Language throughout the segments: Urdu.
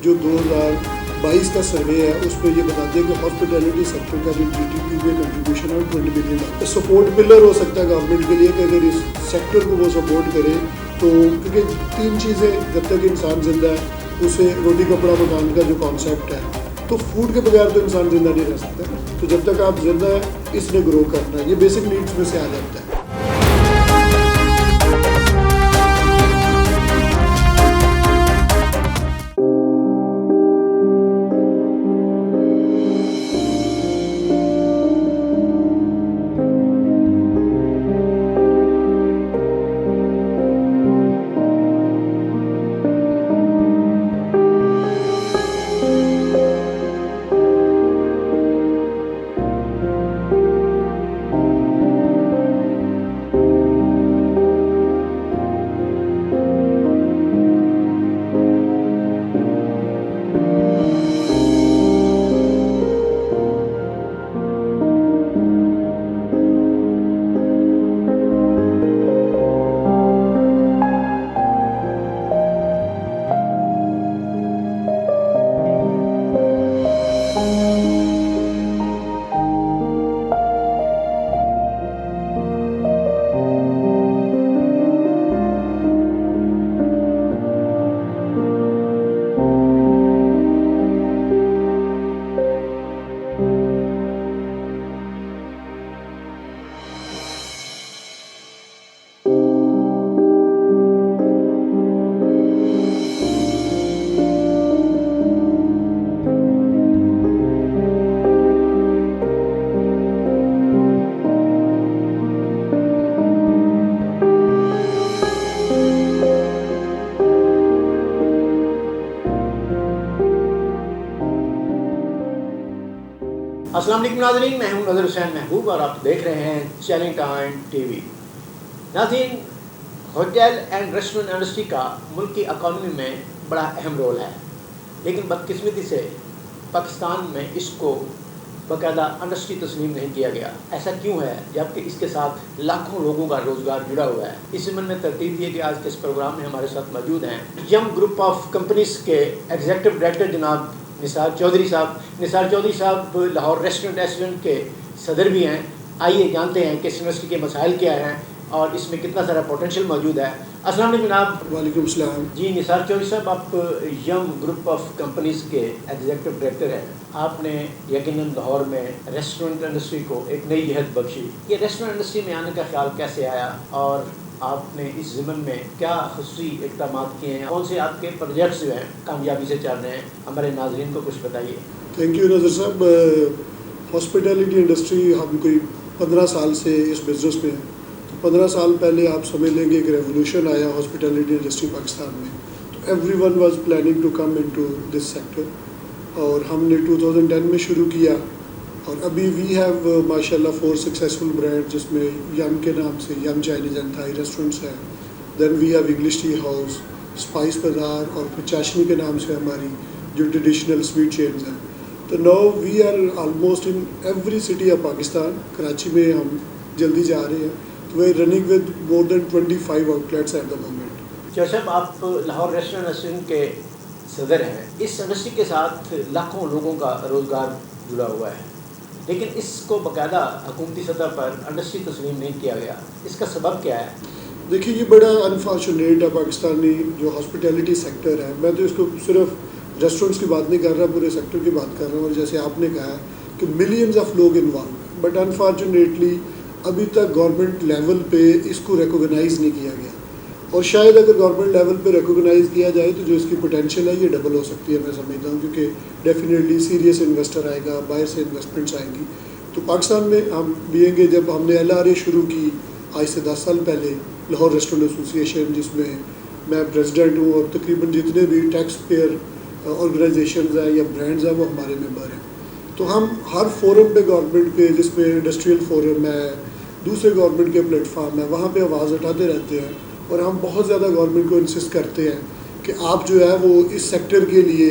جو 2022 کا سروے ہے اس پہ یہ بتاتے ہیں کہ ہاسپٹیلٹی سیکٹر کا جو GDP میں کنٹریبیوشن ہے 20 بلین سپورٹ پلر ہو سکتا ہے گورنمنٹ کے لیے کہ اگر اس سیکٹر کو وہ سپورٹ کرے تو، کیونکہ 3 چیزیں جب تک انسان زندہ ہے اسے روٹی کپڑا مکان کا جو کانسیپٹ ہے، تو فوڈ کے بغیر تو انسان زندہ نہیں رہ سکتا، تو جب تک آپ زندہ ہے اس نے گرو کرنا ہے، یہ بیسک نیڈس میں سے آ جاتا ہے۔ السلام علیکم ناظرین، میں ہوں نظر حسین محبوب اور آپ دیکھ رہے ہیں چیلنج ٹائم ٹی وی۔ ناظرین، ہوٹل اینڈ ریسٹورنٹ انڈسٹری کا ملک کی اکانومی میں بڑا اہم رول ہے، لیکن بدقسمتی سے پاکستان میں اس کو باقاعدہ انڈسٹری تسلیم نہیں کیا گیا۔ ایسا کیوں ہے جبکہ اس کے ساتھ لاکھوں لوگوں کا روزگار جڑا ہوا ہے؟ اس ضمن میں ترتیب دی کہ آج کے اس پروگرام میں ہمارے ساتھ موجود ہیں یم گروپ آف کمپنیز کے ایگزیکٹو ڈائریکٹر جناب نثار چودھری صاحب۔ نثار چودھری صاحب لاہور ریسٹورنٹ کے صدر بھی ہیں۔ آئیے جانتے ہیں کہ اس یونیورسٹی کے مسائل کیا ہیں اور اس میں کتنا سارا پوٹینشیل موجود ہے۔ السلام علیکم جناب۔ وعلیکم السلام جی نثار چودھری صاحب، آپ یم گروپ آف کمپنیز کے ایگزیکٹو ڈائریکٹر ہیں۔ آپ نے یقیناً لاہور میں ریسٹورنٹ انڈسٹری کو ایک نئی جہت بخشی۔ یہ ریسٹورنٹ انڈسٹری میں آنے کا خیال کیسے آیا اور آپ نے اس ضمن میں کیا خصوصی اقدامات کیے ہیں؟ کون سے آپ کے پروجیکٹس جو ہیں کامیابی سے چل رہے ہیں؟ ہمارے ناظرین کو کچھ بتائیے۔ تھینک یو نظر صاحب۔ ہاسپٹیلٹی انڈسٹری ہم کوئی 15 سال سے اس بزنس میں ہیں۔ 15 سال پہلے آپ سمجھ لیں گے ایک ریولوشن آیا ہاسپٹیلٹی انڈسٹری پاکستان میں، تو everyone was planning to come into this sector, اور ہم نے 2010 میں شروع کیا، اور ابھی وی ہیو ماشاء اللہ 4 سکسیزفل برانڈ، جس میں یم کے نام سے Yum Chinese and Thai restaurants ہیں، then we have English Tea House, Spice Bazaar, اور پھر چاشنی کے نام سے ہماری جو ٹریڈیشنل سویٹ چینز ہیں۔ تو now we are almost in every city of Pakistan. Karachi میں ہم جلدی جا رہے ہیں، تو we are running with more than 25 outlets at the moment. Chaudhry صاحب، آپ لاہور ریسٹورنٹ انڈسٹری کے صدر ہیں۔ اس انڈسٹری کے ساتھ لاکھوں لوگوں کا روزگار جڑا ہوا ہے، لیکن اس کو باقاعدہ حکومتی سطح پر انڈسٹری تسلیم نہیں کیا گیا۔ اس کا سبب کیا ہے؟ دیکھیے، یہ بڑا انفارچونیٹ ہے پاکستانی جو ہاسپٹیلٹی سیکٹر ہے۔ میں تو اس کو صرف ریسٹورنٹس کی بات نہیں کر رہا، پورے سیکٹر کی بات کر رہا ہوں، اور جیسے آپ نے کہا کہ ملینز آف لوگ انوالو، بٹ انفارچونیٹلی ابھی تک گورنمنٹ لیول پہ اس کو ریکوگنائز نہیں کیا گیا، اور شاید اگر گورنمنٹ لیول پہ ریکوگنائز کیا جائے تو جو اس کی پوٹینشیل ہے یہ ڈبل ہو سکتی ہے، میں سمجھتا ہوں، کیونکہ ڈیفینیٹلی سیریس انویسٹر آئے گا، باہر سے انویسٹمنٹس آئیں گی۔ تو پاکستان میں ہم بھی گے، جب ہم نے LRA شروع کی آج سے 10 سال پہلے، لاہور ریسٹورنٹ ایسوسیشن، جس میں میں پریزیڈنٹ ہوں، اور تقریباً جتنے بھی ٹیکس پیئر آرگنائزیشنز ہیں یا برانڈز ہیں وہ ہمارے ممبر ہیں، تو ہم ہر فورم پہ گورنمنٹ کے، جس میں انڈسٹریل فورم ہے، دوسرے گورنمنٹ کے پلیٹ فارم ہے، وہاں پہ آواز اٹھاتے رہتے ہیں، اور ہم بہت زیادہ گورنمنٹ کو انسسٹ کرتے ہیں کہ آپ جو ہے وہ اس سیکٹر کے لیے،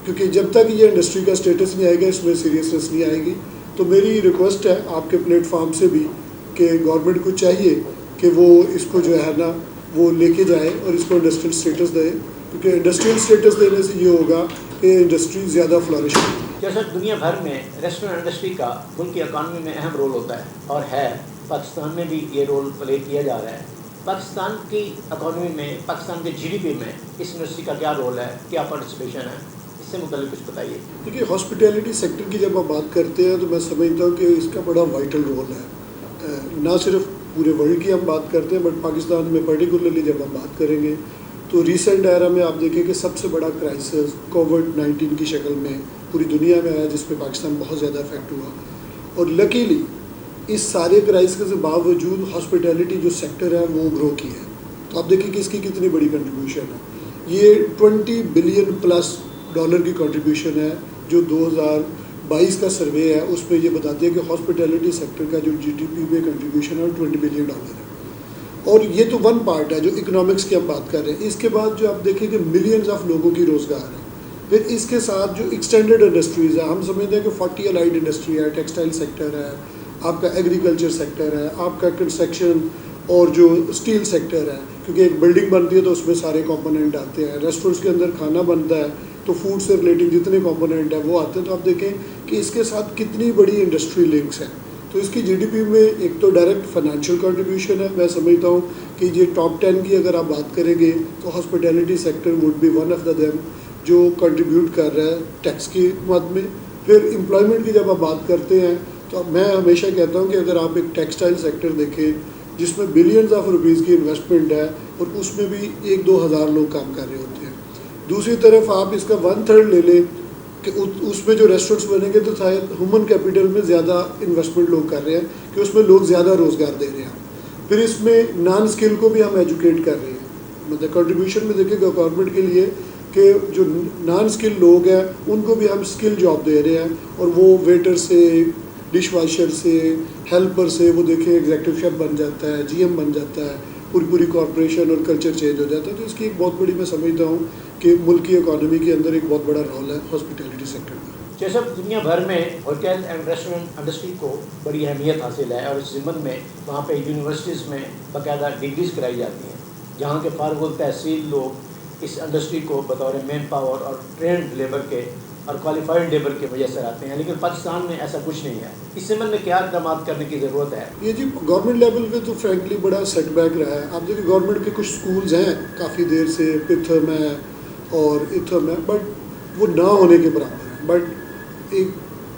کیونکہ جب تک یہ انڈسٹری کا اسٹیٹس نہیں آئے گا اس میں سیریسنس نہیں آئے گی۔ تو میری ریکویسٹ ہے آپ کے پلیٹ فارم سے بھی کہ گورنمنٹ کو چاہیے کہ وہ اس کو جو ہے نا وہ لے کے جائے اور اس کو انڈسٹریل اسٹیٹس دے، کیونکہ انڈسٹریل اسٹیٹس دینے سے یہ ہوگا کہ انڈسٹری زیادہ فلورش ہوتی ہے. جیسا دنیا بھر میں ریسٹورنٹ انڈسٹری کا ملکی اکانومی میں اہم رول ہوتا ہے اور ہے، پاکستان میں بھی یہ رول پلے کیا جا رہا ہے. پاکستان کی اکانومی میں، پاکستان کے GDP میں اس انڈسٹری کا کیا رول ہے، کیا پارٹیسپیشن ہے، اس سے متعلق کچھ بتائیے. دیکھیے ہاسپٹیلٹی سیکٹر کی جب آپ بات کرتے ہیں تو میں سمجھتا ہوں کہ اس کا بڑا وائٹل رول ہے. نہ صرف پورے ورلڈ کی ہم بات کرتے ہیں بٹ پاکستان میں پرٹیکولرلی جب ہم بات کریں گے تو ریسنٹ ایرا میں آپ دیکھیں کہ سب سے بڑا کرائسس کووڈ-19 کی شکل میں پوری دنیا میں آیا، جس پہ پاکستان بہت زیادہ افیکٹ ہوا. اور لکیلی اس سارے کرائسس کے باوجود ہاسپٹیلٹی جو سیکٹر ہے وہ گرو کی ہے. تو آپ دیکھیں کہ اس کی کتنی بڑی کنٹریبیوشن ہے. یہ $20 بلین پلس کی کنٹریبیوشن ہے جو 2022 کا سروے ہے، اس میں یہ بتاتی ہے کہ ہاسپٹیلٹی سیکٹر کا جو GDP میں کنٹریبیوشن ہے وہ $20 بلین ہے. اور یہ تو ون پارٹ ہے جو اکنامکس کی ہم بات کر رہے ہیں. اس کے بعد جو آپ دیکھیں کہ ملینز آف لوگوں کی روزگار ہے. پھر اس کے ساتھ جو ایکسٹینڈڈ انڈسٹریز ہیں، ہم سمجھتے ہیں کہ 40 الائڈ انڈسٹری ہے، ٹیکسٹائل سیکٹر ہے، آپ کا ایگریکلچر سیکٹر ہے، آپ کا کنسٹرکشن اور جو اسٹیل سیکٹر ہے، کیونکہ ایک بلڈنگ بنتی ہے تو اس میں سارے کمپوننٹ آتے ہیں. ریسٹورینٹس کے اندر کھانا بنتا ہے تو فوڈ سے ریلیٹنگ جتنے کمپوننٹ ہیں وہ آتے ہیں. تو آپ دیکھیں کہ اس کے ساتھ کتنی بڑی انڈسٹری لنکس ہیں. تو اس کی GDP میں ایک تو ڈائریکٹ فائنینشیل کنٹریبیوشن ہے. میں سمجھتا ہوں کہ یہ ٹاپ 10 کی اگر آپ بات کریں گے تو hospitality sector would be one of the them جو کنٹریبیوٹ کر رہا ہے ٹیکس کی مد میں. پھر امپلائمنٹ کی جب آپ بات کرتے ہیں تو میں ہمیشہ کہتا ہوں کہ اگر آپ ایک ٹیکسٹائل سیکٹر دیکھیں جس میں بلینز آف روپیز کی انویسٹمنٹ ہے اور اس میں بھی 1-2 ہزار لوگ کام کر رہے ہوتے ہیں. دوسری طرف آپ اس کا 1/3 لے لیں کہ اس میں جو ریسٹورینٹس بنیں گے تو شاید ہیومن کیپٹل میں زیادہ انویسٹمنٹ لوگ کر رہے ہیں کہ اس میں لوگ زیادہ روزگار دے رہے ہیں. پھر اس میں نان اسکل کو بھی ہم ایجوکیٹ کر رہے ہیں. مطلب کنٹریبیوشن میں دیکھیں گا گورنمنٹ کے لیے کہ جو نان اسکل لوگ ہیں ان کو بھی ہم اسکل جاب دے رہے ہیں اور وہ ویٹر سے، ڈش واشر سے، ہیلپر سے وہ دیکھیں ایگزیکٹو شیف بن جاتا ہے، GM بن جاتا ہے، پوری کارپوریشن اور کلچر چینج ہو جاتا ہے. تو اس کی ایک بہت بڑی میں سمجھتا ہوں کہ ملکی اکانومی کے اندر ایک بہت بڑا رول ہے ہاسپٹیلٹی سیکٹر کا. جیسا دنیا بھر میں ہوٹل اینڈ ریسٹورنٹ انڈسٹری کو بڑی اہمیت حاصل ہے اور اس ضمن میں وہاں پہ یونیورسٹیز میں باقاعدہ ڈگریز کرائی جاتی ہیں جہاں کے فارغ التحصیل لوگ اس انڈسٹری کو بطور مین پاور اور ٹرینڈ لیبر کے اور کوالیفائڈ لیبر کے میسر آتے ہیں. لیکن پاکستان میں ایسا کچھ نہیں ہے. اس ضمن میں کیا اقدامات کرنے کی ضرورت ہے؟ یہ جی گورنمنٹ لیول پہ تو فرینکلی بڑا سیٹ بیک رہا ہے. آپ دیکھیں گورنمنٹ کے کچھ سکولز ہیں کافی دیر سے، پتھم ہے اور اتھم ہے، بٹ وہ نہ ہونے کے برابر ہے. بٹ ایک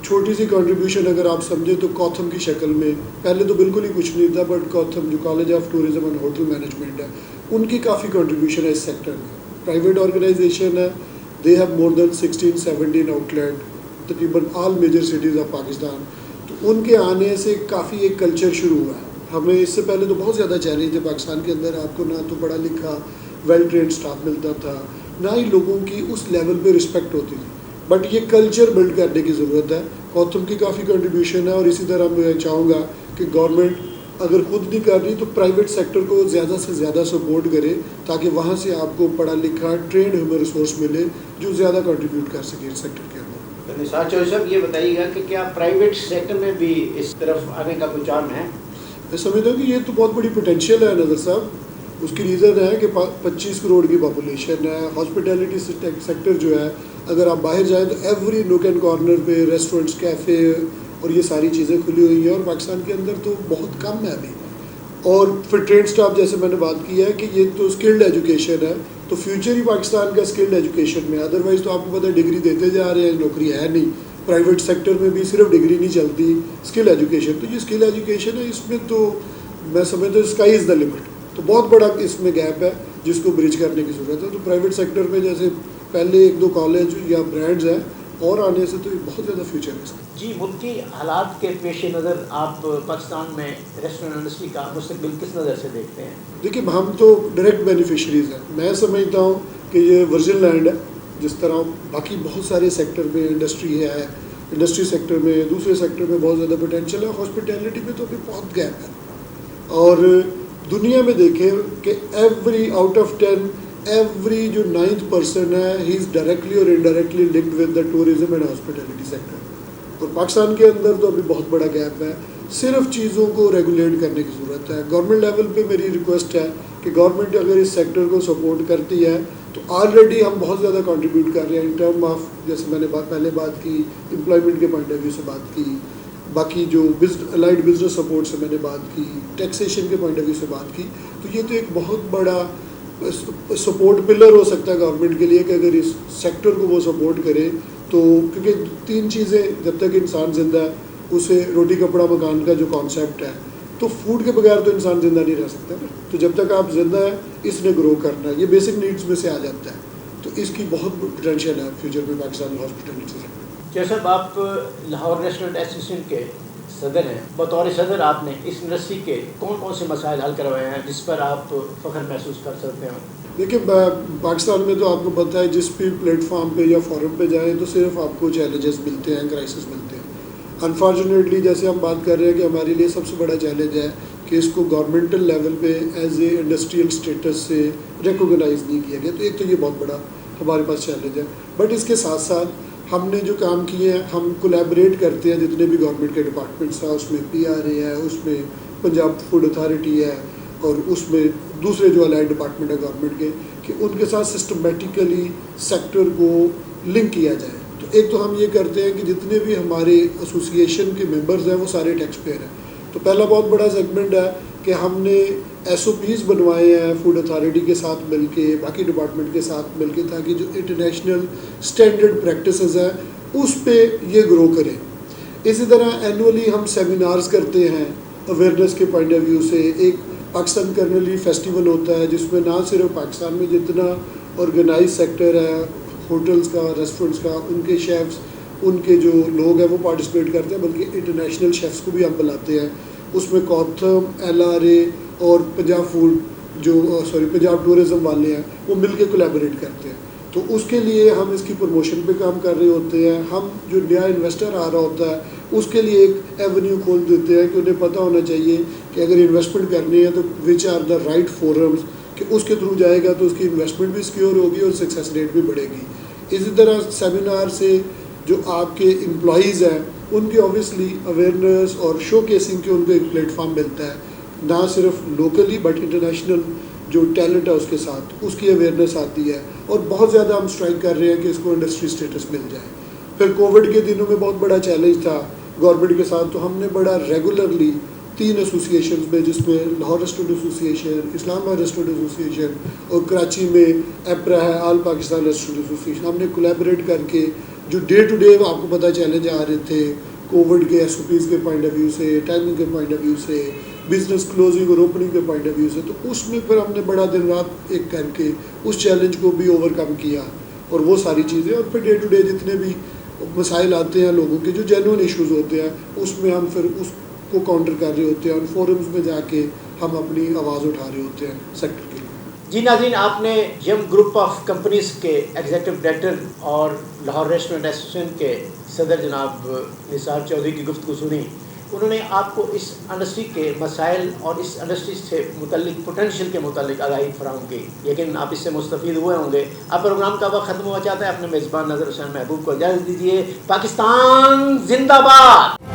چھوٹی سی کنٹریبیوشن اگر آپ سمجھیں تو کوتھم کی شکل میں پہلے تو بالکل ہی کچھ نہیں تھا، بٹ کوتھم جو college of tourism and hotel management ہے ان کی کافی کنٹریبیوشن ہے اس سیکٹر میں. پرائیویٹ آرگنائزیشن ہے، دے ہیو مور دین 16-17 آؤٹ لیٹ تقریباً all major cities of Pakistan. تو ان کے آنے سے کافی ایک کلچر شروع ہوا ہے. ہمیں اس سے پہلے تو بہت زیادہ چیلنج تھے پاکستان کے اندر. آپ کو نہ تو پڑھا لکھا ویل ٹرینڈ اسٹاف ملتا تھا، نہ ہی لوگوں کی اس لیول پہ رسپیکٹ ہوتی تھی. بٹ یہ کلچر بلڈ کرنے کی ضرورت ہے. کوتھم کی کافی کنٹریبیوشن ہے اور اسی طرح میں چاہوں گا کہ گورنمنٹ اگر خود نہیں کر رہی تو پرائیویٹ سیکٹر کو زیادہ سے زیادہ سپورٹ کرے تاکہ وہاں سے آپ کو پڑھا لکھا ٹرینڈ ہیومن ریسورس ملے جو زیادہ کنٹریبیوٹ کر سکے اس سیکٹر کے اندر. نثار چودھری صاحب یہ بتائیے گا کہ کیا پرائیویٹ سیکٹر میں بھی اس طرف آنے کا کوئی چارم ہے؟ میں سمجھتا ہوں کہ یہ تو بہت بڑی پوٹینشیل ہے نظر صاحب. اس کی ریزن ہے کہ 25 کروڑ کی پاپولیشن ہے. ہاسپٹیلٹی سیکٹر جو ہے اگر آپ باہر جائیں تو ایوری نوک اینڈ کارنر پہ ریسٹورینٹس، کیفے اور یہ ساری چیزیں کھلی ہوئی ہیں اور پاکستان کے اندر تو بہت کم ہے ابھی. اور پھر ٹرینڈ اسٹاف جیسے میں نے بات کی ہے کہ یہ تو اسکلڈ ایجوکیشن ہے، تو فیوچر ہی پاکستان کا اسکلڈ ایجوکیشن میں. ادروائز تو آپ کو پتہ ڈگری دیتے جا رہے ہیں، نوکری ہے نہیں. پرائیویٹ سیکٹر میں بھی صرف ڈگری نہیں چلتی، اسکل ایجوکیشن. تو یہ اسکل ایجوکیشن ہے، اس میں تو میں سمجھتا ہوں اسکائی از دا لمٹ. تو بہت بڑا اس میں گیپ ہے جس کو برج کرنے کی ضرورت ہے. تو پرائیویٹ سیکٹر میں جیسے پہلے 1-2 کالج یا برانڈز ہیں اور آنے سے تو بہت زیادہ فیوچر ہے اس کا. جی ملکی حالات کے پیش نظر آپ پاکستان میں ریسٹورنٹ انڈسٹری کا مستقبل کس نظر سے دیکھتے ہیں؟ دیکھیے ہم تو ڈائریکٹ بینیفیشریز ہیں. میں سمجھتا ہوں کہ یہ ورجن لینڈ ہے. جس طرح باقی بہت سارے سیکٹر میں انڈسٹری ہے، انڈسٹری سیکٹر میں، دوسرے سیکٹر میں بہت زیادہ پوٹینشیل ہے. ہاسپٹیلٹی میں تو ابھی بہت گیپ ہے. اور دنیا میں دیکھیں کہ ایوری آؤٹ آف 10 ایوری جو 9th پرسن ہے ہی از ڈائریکٹلی اور indirectly linked with the tourism and hospitality sector. اور پاکستان کے اندر تو ابھی بہت بڑا گیپ ہے. صرف چیزوں کو ریگولیٹ کرنے کی ضرورت ہے. گورنمنٹ لیول پہ میری ریکویسٹ ہے کہ گورنمنٹ اگر اس سیکٹر کو سپورٹ کرتی ہے تو آلریڈی ہم بہت زیادہ کنٹریبیوٹ کر رہے ہیں ان ٹرم آف، جیسے میں نے پہلے بات کی امپلائمنٹ کے پوائنٹ آف ویو سے بات کی، باقی جو الائڈ بزنس سپورٹ سے میں نے بات کی، ٹیکسیشن کے پوائنٹ آف ویو سے بات کی. تو یہ تو ایک بہت بڑا سپورٹ پلر ہو سکتا ہے گورنمنٹ کے لیے کہ اگر اس سیکٹر کو وہ سپورٹ کرے تو، کیونکہ 3 چیزیں جب تک انسان زندہ ہے، اسے روٹی کپڑا مکان کا جو کانسیپٹ ہے، تو فوڈ کے بغیر تو انسان زندہ نہیں رہ سکتا نا. تو جب تک آپ زندہ ہیں اس نے گرو کرنا ہے، یہ بیسک نیڈس میں سے آ جاتا ہے. تو اس کی بہت پوٹینشیل ہے فیوچر میں پاکستان ہاسپٹلٹی سے. جیسے آپ لاہور ریسٹورنٹ ایسوسیشن کے صدر ہیں، بطور صدر آپ نے اس انڈسٹری کے کون کون سے مسائل حل کروائے ہیں جس پر آپ فخر محسوس کر سکتے ہیں؟ دیکھیے پاکستان میں تو آپ کو پتہ ہے جس بھی پلیٹ فارم پہ یا فورم پہ جائیں تو صرف آپ کو چیلنجز ملتے ہیں، کرائسس ملتے ہیں. انفارچونیٹلی جیسے ہم بات کر رہے ہیں کہ ہمارے لیے سب سے بڑا چیلنج ہے کہ اس کو گورنمنٹل لیول پہ ایز اے انڈسٹریل اسٹیٹس سے ریکوگنائز نہیں کیا گیا. تو ایک تو یہ بہت بڑا ہمارے پاس چیلنج ہے. بٹ اس کے ساتھ ساتھ ہم نے جو کام کیے ہیں، ہم کولیبریٹ کرتے ہیں جتنے بھی گورنمنٹ کے ڈپارٹمنٹس ہیں، اس میں PRA ہے، اس میں پنجاب فوڈ اتھارٹی ہے، اور اس میں دوسرے جو الائڈ ڈپارٹمنٹ ہے گورنمنٹ کے، کہ ان کے ساتھ سسٹمیٹیکلی سیکٹر کو لنک کیا جائے. تو ایک تو ہم یہ کرتے ہیں کہ جتنے بھی ہمارے ایسوسیشن کے ممبرز ہیں وہ سارے ٹیکس پیئر ہیں. تو پہلا بہت بڑا سیگمنٹ ہے کہ ہم نے SOPs بنوائے ہیں فوڈ اتھارٹی کے ساتھ مل کے، باقی ڈپارٹمنٹ کے ساتھ مل کے، تاکہ جو انٹرنیشنل اسٹینڈرڈ پریکٹسز ہیں اس پہ یہ گرو کریں. اسی طرح اینولی ہم سیمینارز کرتے ہیں اویئرنیس کے پوائنٹ آف ویو سے. ایک پاکستان کرنلی فیسٹیول ہوتا ہے جس میں نہ صرف پاکستان میں جتنا آرگنائز سیکٹر ہے، ہوٹلز کا، ریسٹورنٹس کا، ان کے شیفز، ان کے جو لوگ ہیں وہ پارٹیسپیٹ کرتے ہیں، بلکہ انٹرنیشنل شیفز کو بھی ہم بلاتے ہیں. اس میں کوتھم، LRA اور پنجاب فوڈ پنجاب ٹورزم والے ہیں، وہ مل کے کولیبریٹ کرتے ہیں. تو اس کے لیے ہم اس کی پروموشن پہ کام کر رہے ہوتے ہیں. ہم جو نیا انویسٹر آ رہا ہوتا ہے اس کے لیے ایک ایونیو کھول دیتے ہیں کہ انہیں پتہ ہونا چاہیے کہ اگر انویسٹمنٹ کرنی ہے تو which are the right forums, کہ اس کے تھرو جائے گا تو اس کی انویسٹمنٹ بھی سیکیور ہوگی اور سکسیس ریٹ بھی بڑھے گی. اسی طرح سیمینار سے جو آپ کے امپلائیز ہیں ان کی اوبیسلی اویئرنیس اور شو کیسنگ کے ان کو ایک پلیٹ فارم ملتا ہے، نہ صرف لوکلی بٹ انٹرنیشنل جو ٹیلنٹ ہے اس کے ساتھ اس کی اویئرنیس آتی ہے. اور بہت زیادہ ہم اسٹرائک کر رہے ہیں کہ اس کو انڈسٹری اسٹیٹس مل جائے. پھر کووڈ کے دنوں میں بہت بڑا چیلنج تھا گورنمنٹ کے ساتھ، تو ہم نے بڑا ریگولرلی 3 ایسوسیشنز میں، جس میں لاہور ریسٹورنٹ ایسوسیشن، اسلام آباد ریسٹورنٹ ایسوسیشن اور کراچی میں EPRA ہے، آل پاکستان ریسٹورنٹ ایسوسیشن، ہم نے کولیبریٹ کر کے جو ڈے ٹو ڈے آپ کو پتہ چیلنج آ رہے تھے کووڈ کے SOPs کے پوائنٹ آف ویو سے، ٹائمنگ کے پوائنٹ آف ویو سے، بزنس کلوزنگ اور اوپننگ کے پوائنٹ آف ویو سے، تو اس میں پھر ہم نے بڑا دن رات ایک کر کے اس چیلنج کو بھی اوور کم کیا. اور وہ ساری چیزیں، اور پھر ڈے ٹو ڈے جتنے بھی مسائل آتے ہیں لوگوں کے جو جینوئن ایشوز ہوتے ہیں اس میں ہم پھر اس کو کاؤنٹر کر رہے ہوتے ہیں، اور فورمز میں جا کے ہم اپنی آواز اٹھا رہے ہوتے ہیں سیکٹر کے لیے. جی ناظرین، آپ نے یم گروپ آف کمپنیز کے ایگزیکٹو ڈائریکٹر اور لاہور ریسٹورنٹ ایسوسیشن کے صدر جناب نثار چودھری کی گفتگو سنی. انہوں نے آپ کو اس انڈسٹری کے مسائل اور اس انڈسٹری سے متعلق پوٹینشیل کے متعلق آگاہی فراہم کی. لیکن آپ اس سے مستفید ہوئے ہوں گے. اب پروگرام کا وقت ختم ہوا چاہتا ہے. اپنے میزبان نظر حسین محبوب کو اجازت دیجیے. پاکستان زندہ باد.